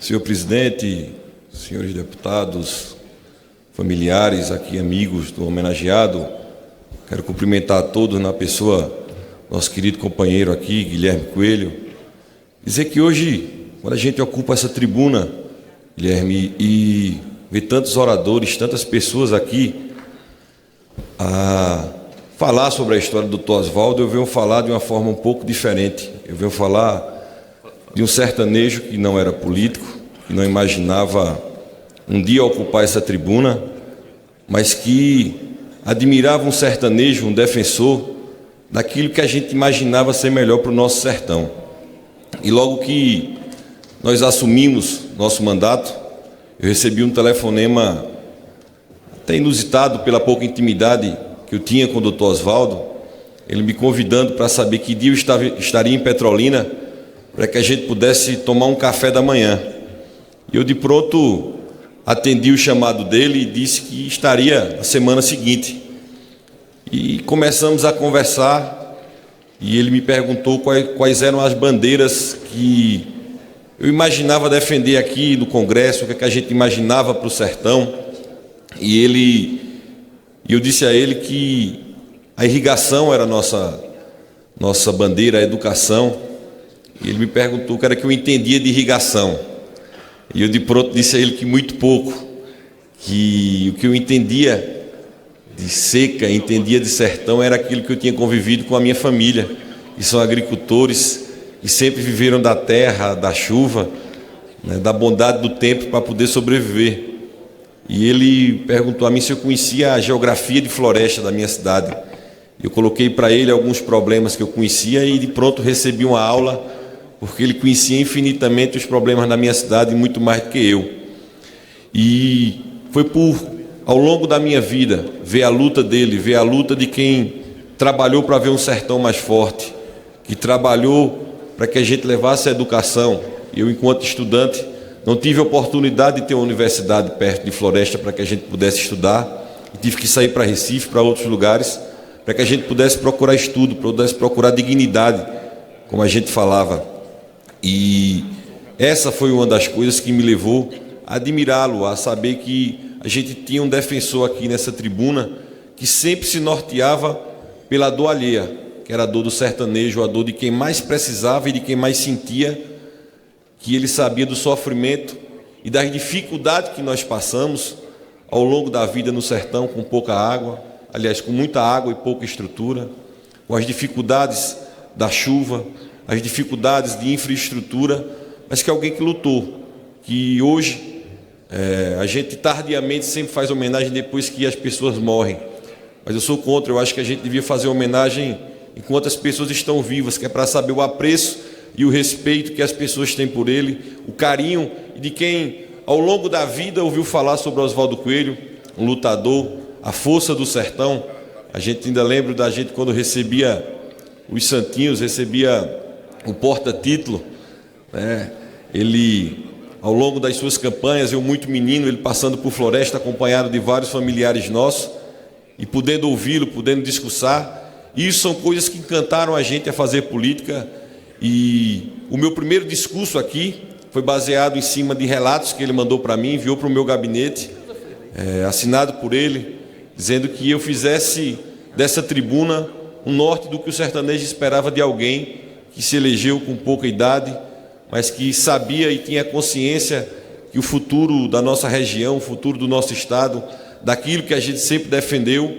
Senhor presidente, senhores deputados, familiares aqui, amigos do homenageado, quero cumprimentar a todos na pessoa do nosso querido companheiro aqui, Guilherme Coelho. Dizer que hoje, quando a gente ocupa essa tribuna, Guilherme, e vê tantos oradores, tantas pessoas aqui a falar sobre a história do Dr. Oswaldo, eu venho falar de uma forma um pouco diferente. Eu venho falar de um sertanejo que não era político, que não imaginava um dia ocupar essa tribuna, mas que admirava um sertanejo, um defensor daquilo que a gente imaginava ser melhor para o nosso sertão. E logo que nós assumimos nosso mandato, eu recebi um telefonema até inusitado pela pouca intimidade que eu tinha com o Dr. Oswaldo, ele me convidando para saber que dia eu estaria em Petrolina para que a gente pudesse tomar um café da manhã. E eu de pronto atendi o chamado dele e disse que estaria na semana seguinte. E começamos a conversar e ele me perguntou quais eram as bandeiras que eu imaginava defender aqui no Congresso, o que a gente imaginava para o sertão. E eu disse a ele que a irrigação era a nossa bandeira, a educação. E ele me perguntou o que era que eu entendia de irrigação. E eu de pronto disse a ele que muito pouco, que o que eu entendia de seca, entendia de sertão, era aquilo que eu tinha convivido com a minha família, que são agricultores e sempre viveram da terra, da chuva, né, da bondade do tempo para poder sobreviver. E ele perguntou a mim se eu conhecia a geografia de floresta da minha cidade. Eu coloquei para ele alguns problemas que eu conhecia e de pronto recebi uma aula, porque ele conhecia infinitamente os problemas da minha cidade, muito mais do que eu. E foi ao longo da minha vida, ver a luta dele, ver a luta de quem trabalhou para ver um sertão mais forte, que trabalhou para que a gente levasse a educação. Eu, enquanto estudante, não tive a oportunidade de ter uma universidade perto de Floresta para que a gente pudesse estudar, e tive que sair para Recife, para outros lugares, para que a gente pudesse procurar estudo, pudesse procurar dignidade, como a gente falava. E essa foi uma das coisas que me levou a admirá-lo, a saber que a gente tinha um defensor aqui nessa tribuna que sempre se norteava pela dor alheia, que era a dor do sertanejo, a dor de quem mais precisava e de quem mais sentia, que ele sabia do sofrimento e das dificuldades que nós passamos ao longo da vida no sertão, com pouca água, aliás, com muita água e pouca estrutura, com as dificuldades da chuva, as dificuldades de infraestrutura, mas que é alguém que lutou, que hoje a gente tardiamente sempre faz homenagem depois que as pessoas morrem, mas eu sou contra. Eu acho que a gente devia fazer homenagem enquanto as pessoas estão vivas, que é para saber o apreço e o respeito que as pessoas têm por ele, o carinho de quem ao longo da vida ouviu falar sobre Oswaldo Coelho, um lutador, a força do sertão. A gente ainda lembra da gente quando recebia os santinhos, recebia o porta-título, né? Ele, ao longo das suas campanhas, eu muito menino, ele passando por Floresta, acompanhado de vários familiares nossos, e podendo ouvi-lo, podendo discursar. Isso são coisas que encantaram a gente a fazer política. E o meu primeiro discurso aqui foi baseado em cima de relatos que ele mandou para mim, enviou para o meu gabinete, assinado por ele, dizendo que eu fizesse dessa tribuna um norte do que o sertanejo esperava de alguém que se elegeu com pouca idade, mas que sabia e tinha consciência que o futuro da nossa região, o futuro do nosso estado, daquilo que a gente sempre defendeu,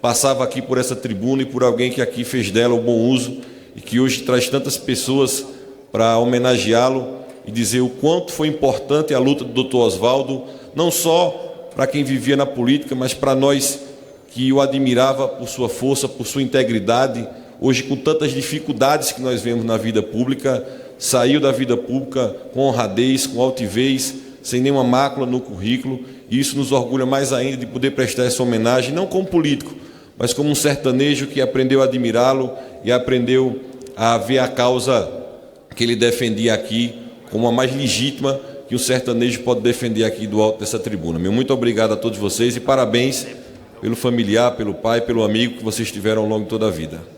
passava aqui por essa tribuna e por alguém que aqui fez dela o bom uso e que hoje traz tantas pessoas para homenageá-lo e dizer o quanto foi importante a luta do Dr. Oswaldo, não só para quem vivia na política, mas para nós que o admirava por sua força, por sua integridade. Hoje, com tantas dificuldades que nós vemos na vida pública, saiu da vida pública com honradez, com altivez, sem nenhuma mácula no currículo, e isso nos orgulha mais ainda de poder prestar essa homenagem, não como político, mas como um sertanejo que aprendeu a admirá-lo e aprendeu a ver a causa que ele defendia aqui como a mais legítima que um sertanejo pode defender aqui do alto dessa tribuna. Meu muito obrigado a todos vocês e parabéns pelo familiar, pelo pai, pelo amigo que vocês tiveram ao longo de toda a vida.